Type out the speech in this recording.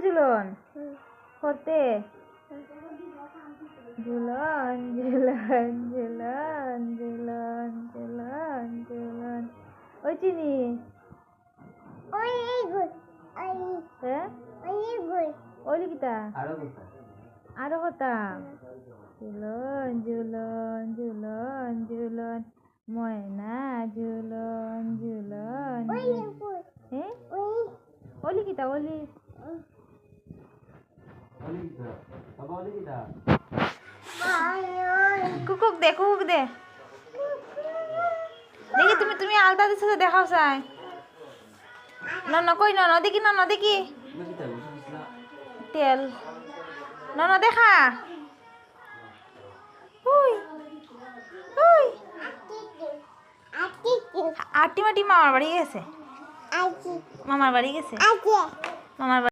ঝুলন করতে ঝুলন ঝুলন ঝুলন ঝুলন ঝুলন ঝুলন ওই চিনি হ্যাঁ ওইলি কিতা আরো কথা ঝুলন ঝুলন ঝুলন ঝুলন ময়না ঝুলন ঝুলন হ্যাঁ ওলি কিতা ওলি কুকুক দে কুকুক দে দেখি তুমি আলতা দিছো দেখাও চাই ন কই ন দেখি তেল ন দেখা আটি মাটি মামার বাড়ি গেছে মামার বাড়ি